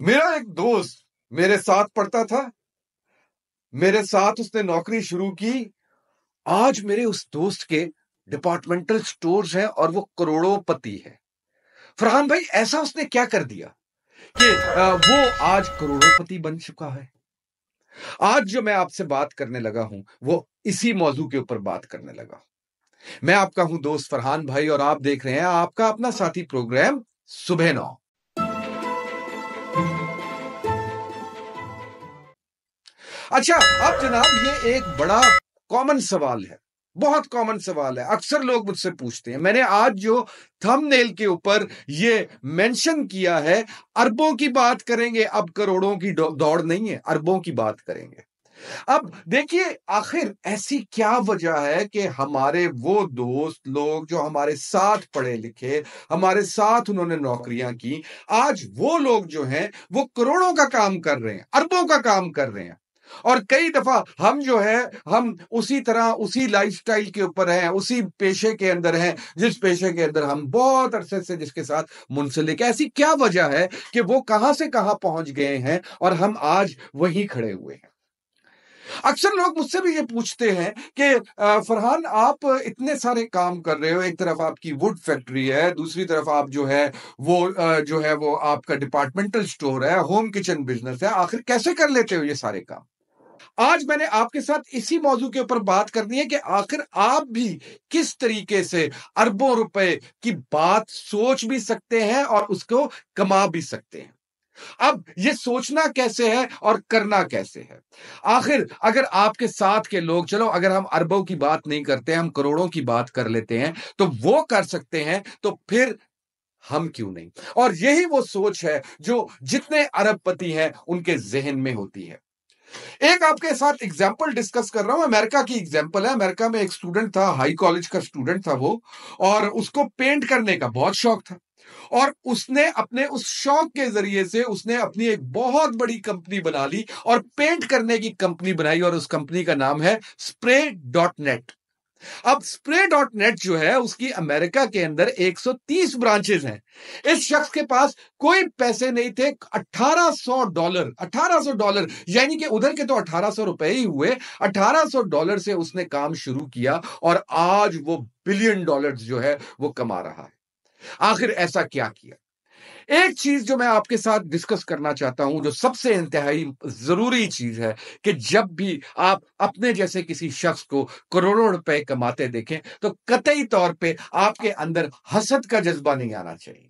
मेरा एक दोस्त मेरे साथ पढ़ता था, मेरे साथ उसने नौकरी शुरू की। आज मेरे उस दोस्त के डिपार्टमेंटल स्टोर्स हैं और वो करोड़ोंपति है। फरहान भाई, ऐसा उसने क्या कर दिया कि वो आज करोड़ोंपति बन चुका है? आज जो मैं आपसे बात करने लगा हूं वो इसी मौजू के ऊपर बात करने लगा हूं। मैं आपका हूं दोस्त फरहान भाई और आप देख रहे हैं आपका अपना साथी प्रोग्राम सुबह 9। अच्छा, अब जनाब ये एक बड़ा कॉमन सवाल है, बहुत कॉमन सवाल है। अक्सर लोग मुझसे पूछते हैं। मैंने आज जो थंबनेल के ऊपर ये मेंशन किया है, अरबों की बात करेंगे, अब करोड़ों की दौड़ नहीं है, अरबों की बात करेंगे। अब देखिए, आखिर ऐसी क्या वजह है कि हमारे वो दोस्त लोग जो हमारे साथ पढ़े लिखे, हमारे साथ उन्होंने नौकरियां की, आज वो लोग जो हैं वो करोड़ों का काम कर रहे हैं, अरबों का काम कर रहे हैं। और कई दफा हम जो है, हम उसी तरह उसी लाइफस्टाइल के ऊपर हैं, उसी पेशे के अंदर हैं जिस पेशे के अंदर हम बहुत अरसे से जिसके साथ मुंसलिक। ऐसी क्या वजह है कि वो कहां से कहां पहुंच गए हैं और हम आज वहीं खड़े हुए हैं? अक्सर लोग मुझसे भी ये पूछते हैं कि फरहान, आप इतने सारे काम कर रहे हो, एक तरफ आपकी वुड फैक्ट्री है, दूसरी तरफ आप जो है वो जो है वो आपका डिपार्टमेंटल स्टोर है, होम किचन बिजनेस है, आखिर कैसे कर लेते हो ये सारे काम? आज मैंने आपके साथ इसी मौजू के ऊपर बात करनी है कि आखिर आप भी किस तरीके से अरबों रुपए की बात सोच भी सकते हैं और उसको कमा भी सकते हैं। अब ये सोचना कैसे है और करना कैसे है? आखिर अगर आपके साथ के लोग, चलो अगर हम अरबों की बात नहीं करते, हम करोड़ों की बात कर लेते हैं, तो वो कर सकते हैं, तो फिर हम क्यों नहीं? और यही वो सोच है जो जितने अरबपति हैं उनके जहन में होती है। एक आपके साथ एग्जाम्पल डिस्कस कर रहा हूं, अमेरिका की एग्जाम्पल है। अमेरिका में एक स्टूडेंट था, हाई कॉलेज का स्टूडेंट था वो, और उसको पेंट करने का बहुत शौक था। और उसने अपने उस शौक के जरिए से उसने अपनी एक बहुत बड़ी कंपनी बना ली और पेंट करने की कंपनी बनाई, और उस कंपनी का नाम है स्प्रे.नेट। अब स्प्रे.नेट जो है उसकी अमेरिका के अंदर 130 ब्रांचेस हैं। इस शख्स के पास कोई पैसे नहीं थे। $1800, $1800 यानी कि उधर के तो 1800 रुपए ही हुए। $1800 से उसने काम शुरू किया और आज वो बिलियन डॉलर्स जो है वो कमा रहा है। आखिर ऐसा क्या किया? एक चीज जो मैं आपके साथ डिस्कस करना चाहता हूं, जो सबसे इंतहाई जरूरी चीज है, कि जब भी आप अपने जैसे किसी शख्स को करोड़ों रुपए कमाते देखें तो कतई तौर पे आपके अंदर हसद का जज्बा नहीं आना चाहिए।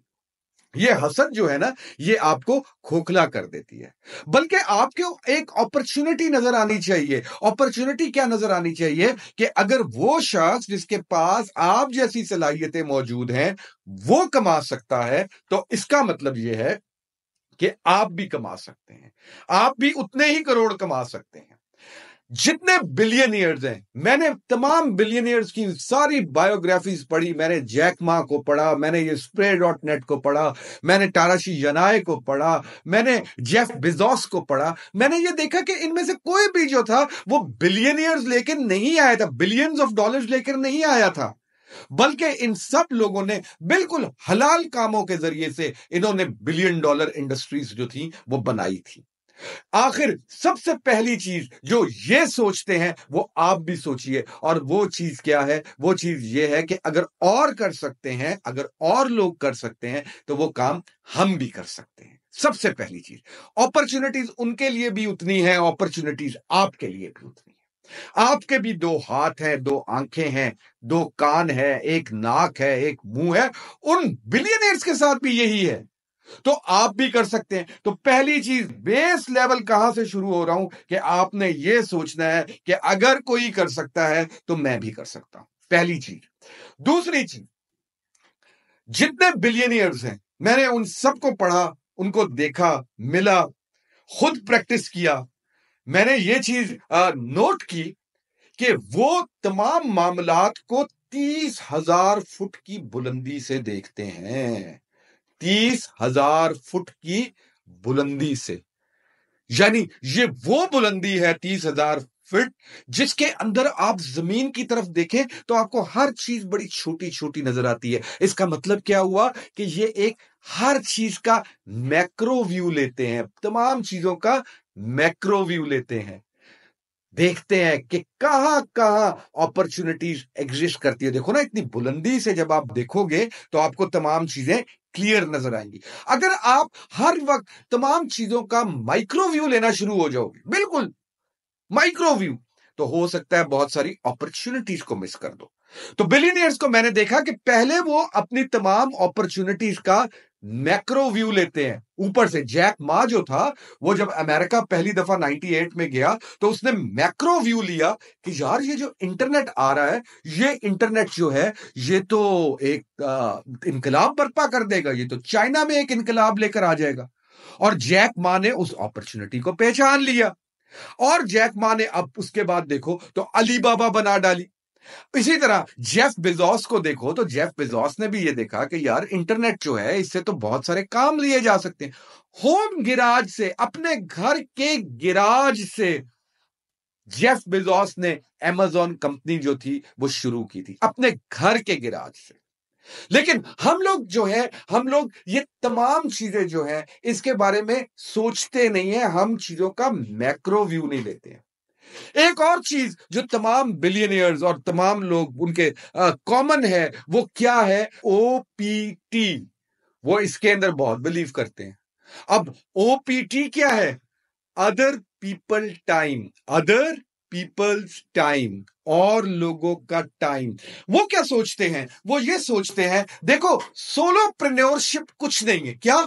ये हसद जो है ना, ये आपको खोखला कर देती है। बल्कि आपको एक अपॉर्चुनिटी नजर आनी चाहिए। अपॉर्चुनिटी क्या नजर आनी चाहिए कि अगर वो शख्स जिसके पास आप जैसी सलाहियतें मौजूद हैं वो कमा सकता है, तो इसका मतलब यह है कि आप भी कमा सकते हैं, आप भी उतने ही करोड़ कमा सकते हैं जितने बिलियनियर्स हैं। मैंने तमाम बिलियनियर्स की सारी बायोग्राफीज पढ़ी। मैंने जैक मा को पढ़ा, मैंने ये स्प्रे.नेट को पढ़ा, मैंने टाराशी यनाए को पढ़ा, मैंने जेफ बेजोस को पढ़ा। मैंने ये देखा कि इनमें से कोई भी जो था वो बिलियनियर्स लेकर नहीं आया था, बिलियंस ऑफ डॉलर्स लेकर नहीं आया था, बल्कि इन सब लोगों ने बिल्कुल हलाल कामों के जरिए से इन्होंने बिलियन डॉलर इंडस्ट्रीज जो थी वो बनाई थी। आखिर सबसे पहली चीज जो ये सोचते हैं वो आप भी सोचिए, और वो चीज क्या है? वो चीज ये है कि अगर और कर सकते हैं, अगर और लोग कर सकते हैं, तो वो काम हम भी कर सकते हैं। सबसे पहली चीज, अपॉर्चुनिटीज उनके लिए भी उतनी है, अपॉर्चुनिटीज आपके लिए भी उतनी है। आपके भी दो हाथ हैं, दो आंखें हैं, दो कान है, एक नाक है, एक मुंह है। उन बिलियनियर्स के साथ भी यही है, तो आप भी कर सकते हैं। तो पहली चीज, बेस लेवल कहां से शुरू हो रहा हूं कि आपने यह सोचना है कि अगर कोई कर सकता है तो मैं भी कर सकता हूं। पहली चीज। दूसरी चीज, जितने बिलियनियर्स हैं मैंने उन सबको पढ़ा, उनको देखा, मिला, खुद प्रैक्टिस किया। मैंने ये चीज नोट की कि वो तमाम मामलात को 30,000 फुट की बुलंदी से देखते हैं। 30,000 फुट की बुलंदी से, यानी ये वो बुलंदी है 30,000 फिट, जिसके अंदर आप जमीन की तरफ देखें तो आपको हर चीज बड़ी छोटी छोटी नजर आती है। इसका मतलब क्या हुआ कि ये एक हर चीज का मैक्रो व्यू लेते हैं, तमाम चीजों का मैक्रो व्यू लेते हैं, देखते हैं कि कहां कहां अपॉर्चुनिटीज एग्जिस्ट करती है। देखो ना, इतनी बुलंदी से जब आप देखोगे तो आपको तमाम चीजें क्लियर नजर आएंगी। अगर आप हर वक्त तमाम चीजों का माइक्रो व्यू लेना शुरू हो जाओगे, बिल्कुल माइक्रो व्यू, तो हो सकता है बहुत सारी अपॉर्चुनिटीज को मिस कर दो। तो बिलियनियर्स को मैंने देखा कि पहले वो अपनी तमाम अपॉर्चुनिटीज का मैक्रो व्यू लेते हैं ऊपर से। जैक मा जो था, वो जब अमेरिका पहली दफा 98 में गया तो उसने मैक्रो व्यू लिया कि यार ये जो इंटरनेट आ रहा है, ये इंटरनेट जो है ये तो एक इनकलाब बर्पा कर देगा, ये तो चाइना में एक इनकलाब लेकर आ जाएगा। और जैक मा ने उस अपॉर्चुनिटी को पहचान लिया और जैक मा ने अब उसके बाद देखो तो अलीबाबा बना डाली। इसी तरह जेफ बेजोस को देखो तो जेफ बेजोस ने भी ये देखा कि यार इंटरनेट जो है इससे तो बहुत सारे काम लिए जा सकते हैं। होम गिराज से, अपने घर के गिराज से जेफ बेजोस ने अमेज़न कंपनी जो थी वो शुरू की थी, अपने घर के गिराज से। लेकिन हम लोग जो है, हम लोग ये तमाम चीजें जो है इसके बारे में सोचते नहीं है, हम चीजों का मैक्रो व्यू नहीं लेते हैं। एक और चीज जो तमाम बिलियनियर्स और तमाम लोग उनके कॉमन है, वो क्या है? ओपीटी। वो इसके अंदर बहुत बिलीव करते हैं। अब ओपीटी क्या है? Other people time, other people's time, और लोगों का टाइम। वो क्या सोचते हैं? वो ये सोचते हैं, देखो सोलोप्रेन्योरशिप कुछ नहीं है। क्या?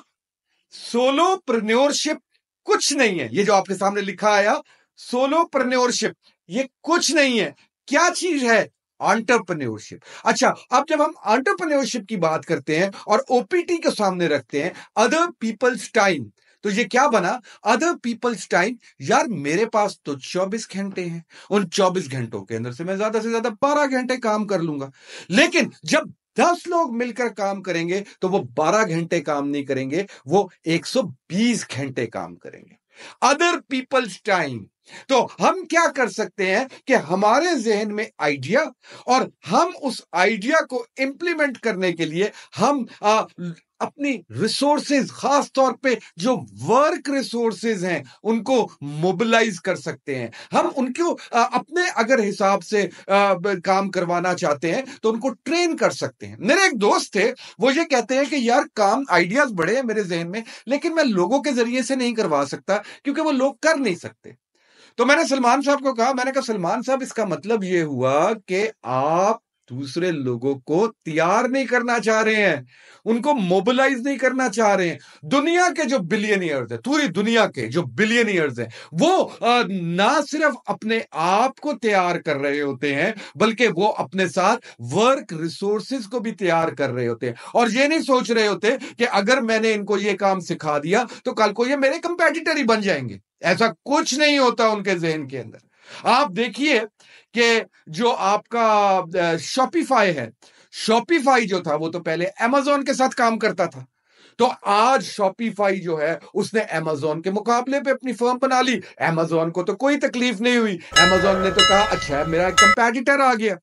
सोलोप्रेन्योरशिप कुछ नहीं है। ये जो आपके सामने लिखा आया सोलोप्रेन्योरशिप, ये कुछ नहीं है। क्या चीज है? एंटरप्रेन्योरशिप। अच्छा, अब जब हम एंटरप्रेन्योरशिप की बात करते हैं और ओपीटी के सामने रखते हैं अदर पीपल्स टाइम, तो ये क्या बना? Other people's time. यार मेरे पास तो 24 घंटे हैं, उन 24 घंटों के अंदर से मैं ज्यादा से ज्यादा 12 घंटे काम कर लूंगा। लेकिन जब 10 लोग मिलकर काम करेंगे तो वो 12 घंटे काम नहीं करेंगे, वो 120 घंटे काम करेंगे। Other people's time. तो हम क्या कर सकते हैं कि हमारे जहन में आइडिया, और हम उस आइडिया को इंप्लीमेंट करने के लिए हम अपनी रिसोर्सेज, खास तौर पे जो वर्क रिसोर्सेज हैं, उनको मोबिलाइज कर सकते हैं। हम उनको अपने अगर हिसाब से काम करवाना चाहते हैं तो उनको ट्रेन कर सकते हैं। मेरे एक दोस्त थे, वो ये कहते हैं कि यार काम, आइडियाज बड़े हैं मेरे जहन में, लेकिन मैं लोगों के जरिए से नहीं करवा सकता क्योंकि वो लोग कर नहीं सकते। तो मैंने सलमान साहब को कहा, मैंने कहा सलमान साहब, इसका मतलब ये हुआ कि आप दूसरे लोगों को तैयार नहीं करना चाह रहे हैं, उनको मोबिलाइज नहीं करना चाह रहे हैं। दुनिया के जो बिलियनियर्स हैं, पूरी दुनिया के जो बिलियनियर्स हैं, वो ना सिर्फ अपने आप को तैयार कर रहे होते हैं, बल्कि वो अपने साथ वर्क रिसोर्सेज को भी तैयार कर रहे होते हैं। और ये नहीं सोच रहे होते कि अगर मैंने इनको ये काम सिखा दिया तो कल को ये मेरे कंपेटिटर ही बन जाएंगे। ऐसा कुछ नहीं होता उनके जहन के अंदर। आप देखिए कि जो आपका शॉपिफाई है, शॉपिफाई जो था वो तो पहले अमेज़न के साथ काम करता था, तो आज शॉपिफाई जो है उसने अमेज़न के मुकाबले पे अपनी फर्म बना ली। अमेज़न को तो कोई तकलीफ नहीं हुई, अमेज़न ने तो कहा अच्छा मेरा कंपेटिटर आ गया।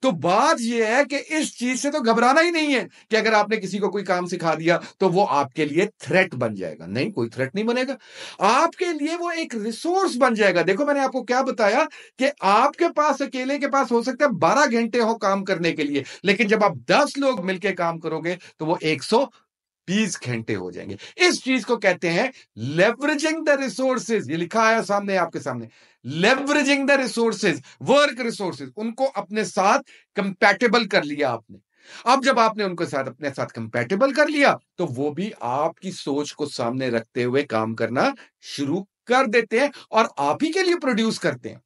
तो बात यह है कि इस चीज से तो घबराना ही नहीं है कि अगर आपने किसी को कोई काम सिखा दिया तो वो आपके लिए थ्रेट बन जाएगा। नहीं, कोई थ्रेट नहीं बनेगा, आपके लिए वो एक रिसोर्स बन जाएगा। देखो मैंने आपको क्या बताया कि आपके पास, अकेले के पास हो सकता है 12 घंटे हो काम करने के लिए, लेकिन जब आप 10 लोग मिलकर काम करोगे तो वो 120 घंटे हो जाएंगे। इस चीज को कहते हैं लेवरेजिंग द रिसोर्सेज। ये लिखा है सामने, आपके सामने, leveraging the resources, work resources, उनको अपने साथ कंपैटिबल कर लिया आपने। अब जब आपने उनको साथ अपने साथ कंपैटिबल कर लिया तो वो भी आपकी सोच को सामने रखते हुए काम करना शुरू कर देते हैं और आप ही के लिए प्रोड्यूस करते हैं।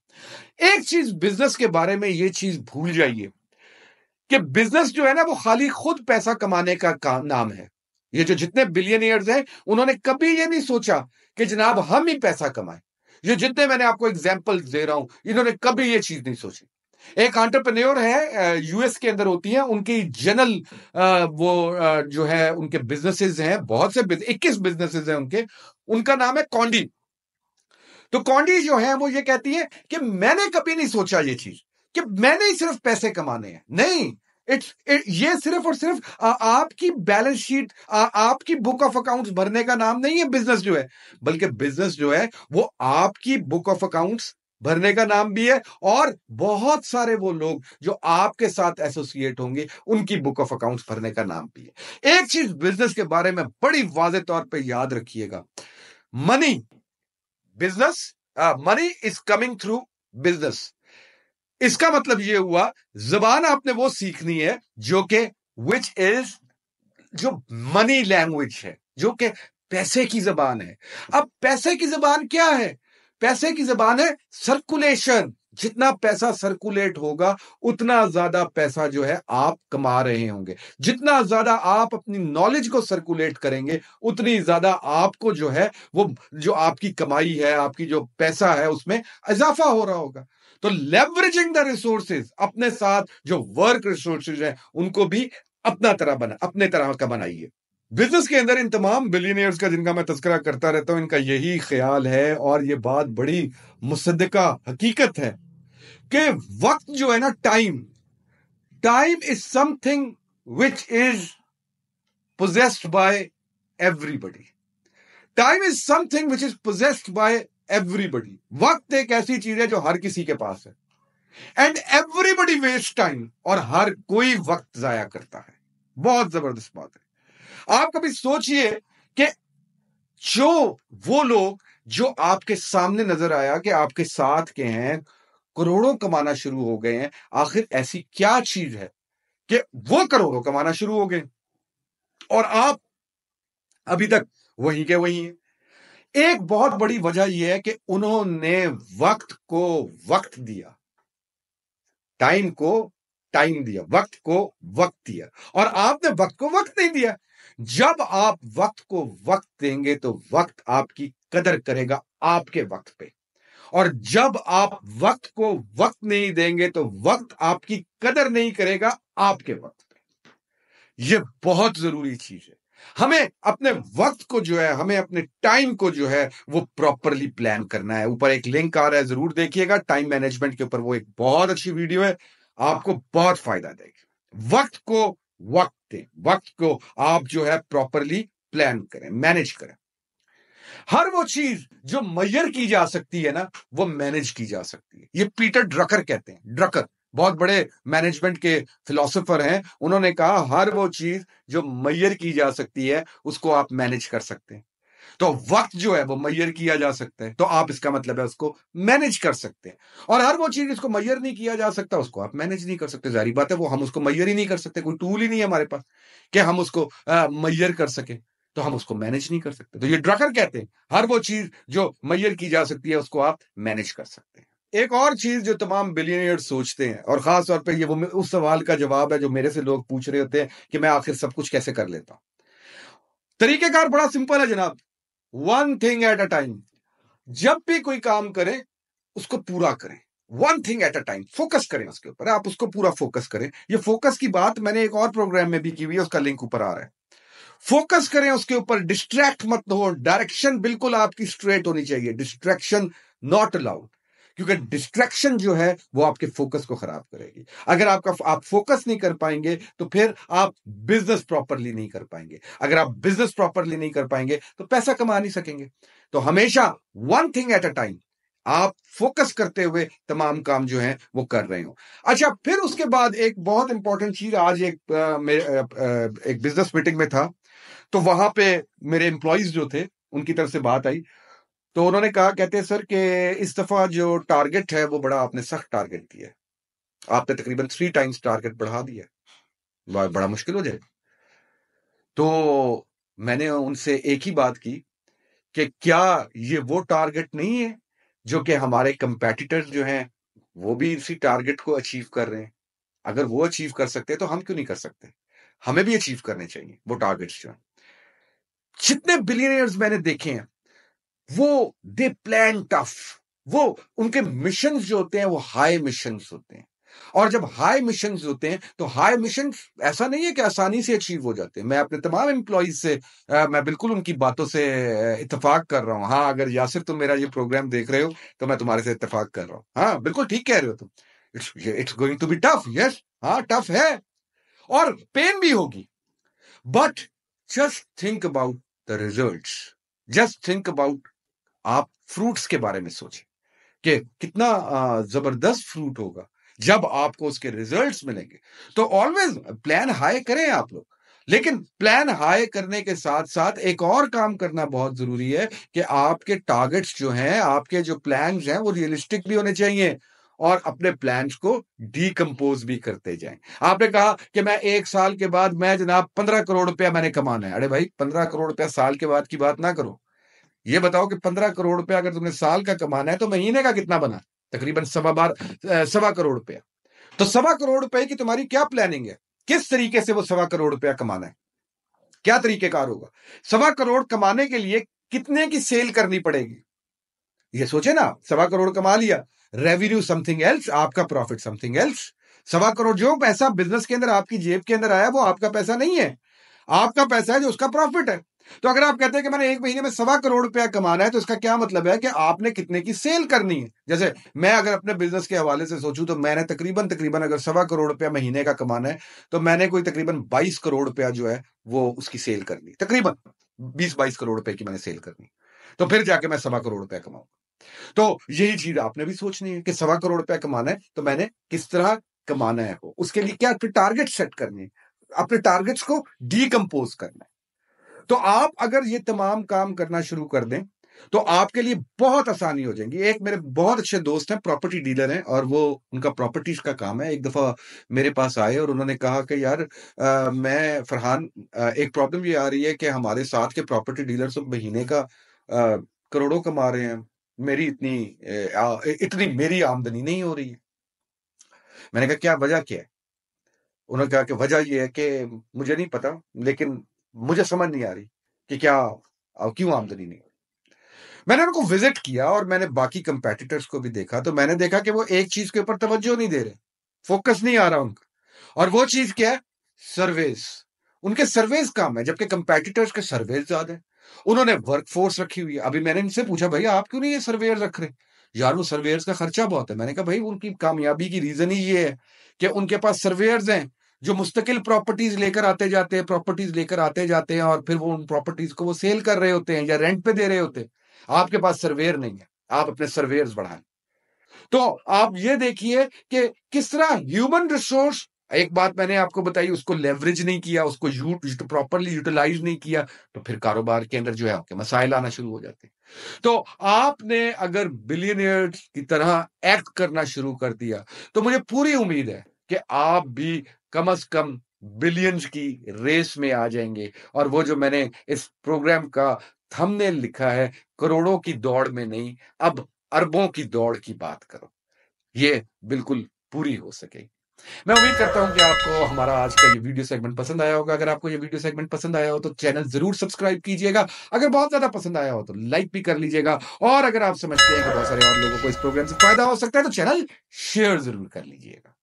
एक चीज बिजनेस के बारे में, ये चीज भूल जाइए कि बिजनेस जो है ना वो खाली खुद पैसा कमाने का नाम है। ये जो जितने बिलियनियर्स हैं उन्होंने कभी ये नहीं सोचा कि जनाब हम ही पैसा कमाएं। ये जितने मैंने आपको एग्जांपल दे रहा हूं, इन्होंने कभी ये चीज नहीं सोची। एक एंटरप्रेन्योर है, यूएस के अंदर होती है, उनकी जनरल जो है उनके बिजनेसेस हैं, बहुत से 21 बिजनेसेस हैं उनके, उनका नाम है कॉन्डी। तो कॉन्डी जो है वो ये कहती है कि मैंने कभी नहीं सोचा ये चीज कि मैंने ही सिर्फ पैसे कमाने हैं। नहीं, ये सिर्फ और सिर्फ आपकी बैलेंस शीट, आपकी बुक ऑफ अकाउंट्स भरने का नाम नहीं है बिजनेस जो है, बल्कि बिजनेस जो है वो आपकी बुक ऑफ अकाउंट्स भरने का नाम भी है, और बहुत सारे वो लोग जो आपके साथ एसोसिएट होंगे उनकी बुक ऑफ अकाउंट्स भरने का नाम भी है। एक चीज बिजनेस के बारे में बड़ी वाज़ेह तौर पे याद रखिएगा, money business money is coming through business. इसका मतलब यह हुआ जबान आपने वो सीखनी है जो कि विच इज जो मनी लैंग्वेज है, जो कि पैसे की जबान है। अब पैसे की जबान क्या है? पैसे की जबान है सर्कुलेशन। जितना पैसा सर्कुलेट होगा उतना ज्यादा पैसा जो है आप कमा रहे होंगे। जितना ज्यादा आप अपनी नॉलेज को सर्कुलेट करेंगे उतनी ज्यादा आपको जो है वो जो आपकी कमाई है, आपकी जो पैसा है उसमें इजाफा हो रहा होगा। तो लेवरेजिंग द रिसोर्सेज, अपने साथ जो वर्क रिसोर्सेज है उनको भी अपने तरह का बनाइए। बिजनेस के अंदर इन तमाम बिलियनियर्स का जिनका मैं तस्करा करता रहता हूं, इनका यही ख्याल है और ये बात बड़ी मुसद्दका हकीकत है कि वक्त जो है ना, time is something which is possessed by everybody. Time is something which is possessed by everybody. वक्त एक ऐसी चीज है जो हर किसी के पास है, एंड एवरीबडी वेस्ट टाइम, और हर कोई वक्त जाया करता है। बहुत जबरदस्त बात है। आप कभी सोचिए कि जो वो लोग जो आपके सामने नजर आया कि आपके साथ के हैं, करोड़ों कमाना शुरू हो गए हैं, आखिर ऐसी क्या चीज है कि वो करोड़ों कमाना शुरू हो गए और आप अभी तक वहीं के वहीं हैं? एक बहुत बड़ी वजह यह है कि उन्होंने वक्त को वक्त दिया, टाइम को टाइम दिया, वक्त को वक्त दिया, और आपने वक्त को वक्त नहीं दिया। जब आप वक्त को वक्त देंगे तो वक्त आपकी कदर करेगा आपके वक्त पे, और जब आप वक्त को वक्त नहीं देंगे तो वक्त आपकी कदर नहीं करेगा आपके वक्त पे। यह बहुत जरूरी चीज है। हमें अपने वक्त को जो है, हमें अपने टाइम को जो है वो प्रॉपरली प्लान करना है। ऊपर एक लिंक आ रहा है, जरूर देखिएगा, टाइम मैनेजमेंट के ऊपर वो एक बहुत अच्छी वीडियो है, आपको बहुत फायदा देगी। वक्त को वक्त दें, वक्त को आप जो है प्रॉपरली प्लान करें, मैनेज करें। हर वो चीज जो मेजर की जा सकती है ना, वो मैनेज की जा सकती है। ये पीटर ड्रकर कहते हैं। ड्रकर बहुत बड़े मैनेजमेंट के फिलोसोफर हैं। उन्होंने कहा हर वो चीज जो मेजर की जा सकती है उसको आप मैनेज कर सकते हैं। तो वक्त जो है वो मेजर किया जा सकता है, तो आप इसका मतलब है उसको मैनेज कर सकते हैं। और हर वो चीज जिसको मेजर नहीं किया जा सकता उसको आप मैनेज नहीं कर सकते। जारी बात है, वो हम उसको मेजर ही नहीं कर सकते, कोई टूल ही नहीं है हमारे पास कि हम उसको मेजर कर सके, तो हम उसको मैनेज नहीं कर सकते। तो ये ड्रकर कहते हैं हर वो चीज जो मेजर की जा सकती है उसको आप मैनेज कर सकते हैं। एक और चीज जो तमाम बिलियनियर सोचते हैं, और खास तौर पे ये वो उस सवाल का जवाब है जो मेरे से लोग पूछ रहे होते हैं कि मैं आखिर सब कुछ कैसे कर लेता हूं। तरीकेकार बड़ा सिंपल है जनाब, one thing at a time. जब भी कोई काम करें उसको पूरा करें, one thing at a time, focus करें उसके ऊपर, आप उसको पूरा फोकस करें। ये फोकस की बात मैंने एक और प्रोग्राम में भी की हुई है, उसका लिंक ऊपर आ रहा है। फोकस करें उसके ऊपर, डिस्ट्रैक्ट मत हो। डायरेक्शन बिल्कुल आपकी स्ट्रेट होनी चाहिए, डिस्ट्रैक्शन नॉट अलाउड, क्योंकि डिस्ट्रैक्शन जो है वो आपके फोकस को खराब करेगी। अगर आप फोकस नहीं कर पाएंगे तो फिर आप बिजनेस प्रॉपरली नहीं कर पाएंगे। अगर आप बिजनेस प्रॉपरली नहीं कर पाएंगे तो पैसा कमा नहीं सकेंगे। तो हमेशा one thing at a time, आप फोकस करते हुए तमाम काम जो है वो कर रहे हो। अच्छा, फिर उसके बाद एक बहुत इंपॉर्टेंट चीज, आज एक बिजनेस मीटिंग में था, तो वहां पे मेरे एम्प्लॉइज जो थे उनकी तरफ से बात आई, तो उन्होंने कहा, कहते हैं सर कि इस दफा जो टारगेट है वो बड़ा आपने सख्त टारगेट दिया है, आपने तकरीबन 3 टाइम्स टारगेट बढ़ा दिया है, बड़ा मुश्किल हो जाए। तो मैंने उनसे एक ही बात की कि क्या ये वो टारगेट नहीं है जो कि हमारे कंपेटिटर्स जो हैं वो भी इसी टारगेट को अचीव कर रहे हैं? अगर वो अचीव कर सकते हैं तो हम क्यों नहीं कर सकते? हमें भी अचीव करने चाहिए वो टारगेट्स जो हैं। जितने बिलियनियर्स मैंने देखे हैं वो दे प्लान टफ, वो उनके मिशन जो होते हैं वो हाई मिशन होते हैं। और जब हाई मिशन होते हैं तो हाई मिशन ऐसा नहीं है कि आसानी से अचीव हो जाते हैं। मैं अपने तमाम एम्प्लॉइज से मैं बिल्कुल उनकी बातों से इत्तेफाक कर रहा हूं। हाँ, अगर यासिर तुम मेरा ये प्रोग्राम देख रहे हो तो मैं तुम्हारे से इत्तेफाक कर रहा हूं। हाँ, बिल्कुल ठीक कह रहे हो तुम। It's going to be tough. Yes, हाँ, टफ है और पेन भी होगी, but just think about the results. Just think about, आप फ्रूट्स के बारे में सोचें कि कितना जबरदस्त फ्रूट होगा जब आपको उसके रिजल्ट्स मिलेंगे। तो ऑलवेज प्लान हाई करें आप लोग, लेकिन प्लान हाई करने के साथ साथ एक और काम करना बहुत जरूरी है कि आपके टारगेट्स जो हैं, आपके जो प्लान्स हैं, वो रियलिस्टिक भी होने चाहिए और अपने प्लान्स को डीकंपोज भी करते जाएं। आपने कहा कि मैं 1 साल के बाद मैं जनाब 15 करोड़ रुपया मैंने कमाना है। अरे भाई, 15 करोड़ रुपया साल के बाद की बात ना करो। ये बताओ कि 15 करोड़ रुपया अगर तुमने साल का कमाना है तो महीने का कितना बना? तकरीबन 1.25 करोड़ रुपया। तो 1.25 करोड़ रुपए की तुम्हारी क्या प्लानिंग है? किस तरीके से वो 1.25 करोड़ रुपया कमाना है? क्या तरीकेकार होगा? 1.25 करोड़ कमाने के लिए कितने की सेल करनी पड़ेगी? ये सोचे ना। 1.25 करोड़ कमा लिया, रेवेन्यू समथिंग एल्स, आपका प्रॉफिट समथिंग एल्स। 1.25 करोड़ जो पैसा बिजनेस के अंदर आपकी जेब के अंदर आया वो आपका पैसा नहीं है, आपका पैसा है जो उसका प्रॉफिट है। तो अगर आप कहते हैं कि मैंने 1 महीने में 1.25 करोड़ रुपया कमाना है, तो इसका क्या मतलब है कि आपने कितने की सेल करनी है। जैसे मैं अगर अपने बिजनेस के हवाले से सोचूं तो मैंने तकरीबन तकरीबन अगर 1.25 करोड़ रुपया महीने का कमाना है तो मैंने कोई तकरीबन 22 करोड़ रुपया जो है वो उसकी सेल करनी, तकरीबन 20-22 करोड़ रुपए की मैंने सेल करनी। तो फिर जाके मैं 1.25 करोड़ रुपया कमाऊंगा। तो यही चीज आपने भी सोचनी है कि 1.25 करोड़ रुपया कमाना है तो मैंने किस तरह कमाना है, वो उसके लिए क्या टारगेट सेट करने हैं, अपने टारगेट्स को डीकंपोज करना है। तो आप अगर ये तमाम काम करना शुरू कर दें तो आपके लिए बहुत आसानी हो जाएगी। एक मेरे बहुत अच्छे दोस्त हैं, प्रॉपर्टी डीलर हैं, और वो उनका प्रॉपर्टीज का काम है। एक दफा मेरे पास आए और उन्होंने कहा कि यार मैं फरहान, एक प्रॉब्लम ये आ रही है कि हमारे साथ के प्रॉपर्टी डीलर सब महीने का करोड़ों कमा रहे हैं, मेरी इतनी मेरी आमदनी नहीं हो रही है। मैंने कहा क्या वजह क्या है? उन्होंने कहा कि वजह ये है कि मुझे नहीं पता, लेकिन मुझे समझ नहीं आ रही कि क्या क्यों आमदनी नहीं हो रही। मैंने उनको विजिट किया और मैंने बाकी कंपेटिटर्स को भी देखा, तो मैंने देखा कि वो एक चीज के ऊपर तवज्जो नहीं दे रहे, फोकस नहीं आ रहा उनका। और वो चीज क्या है? सर्वेस। उनके सर्वेस कम है, जबकि कंपेटिटर्स के सर्वेस ज्यादा है। उन्होंने वर्कफोर्स रखी हुई है। अभी मैंने इनसे पूछा, भाई आप क्यों नहीं ये सर्वेयर रख रहे? यार वो सर्वेयर्स का खर्चा बहुत है। मैंने कहा भाई उनकी कामयाबी की रीजन ही ये है कि उनके पास सर्वेयर्स हैं जो मुस्तकिल प्रॉपर्टीज लेकर आते जाते हैं, प्रॉपर्टीज लेकर आते जाते हैं, और फिर वो उन प्रॉपर्टीज को वो सेल कर रहे होते हैं या रेंट पे दे रहे होते हैं। आपके पास सर्वेयर नहीं है, आप अपने सर्वेयर्स बढ़ाएं। तो आप ये देखिए कि किस तरह ह्यूमन रिसोर्स, एक बात मैंने आपको बताई, उसको लेवरेज नहीं किया, उसको प्रॉपरली यूटिलाइज नहीं किया, तो फिर कारोबार के अंदर जो है आपके मसाइल आना शुरू हो जाते हैं। तो आपने अगर बिलियनियर्स की तरह एक्ट करना शुरू कर दिया तो मुझे पूरी उम्मीद है कि आप भी कम से कम बिलियंस की रेस में आ जाएंगे। और वो जो मैंने इस प्रोग्राम का थंबनेल लिखा है, करोड़ों की दौड़ में नहीं, अब अरबों की दौड़ की बात करो, ये बिल्कुल पूरी हो सके। मैं उम्मीद करता हूं कि आपको हमारा आज का ये वीडियो सेगमेंट पसंद आया होगा। अगर आपको ये वीडियो सेगमेंट पसंद आया हो तो चैनल जरूर सब्सक्राइब कीजिएगा। अगर बहुत ज्यादा पसंद आया हो तो लाइक भी कर लीजिएगा। और अगर आप समझते हैं कि बहुत सारे और लोगों को इस प्रोग्राम से फायदा हो सकता है तो चैनल शेयर जरूर कर लीजिएगा।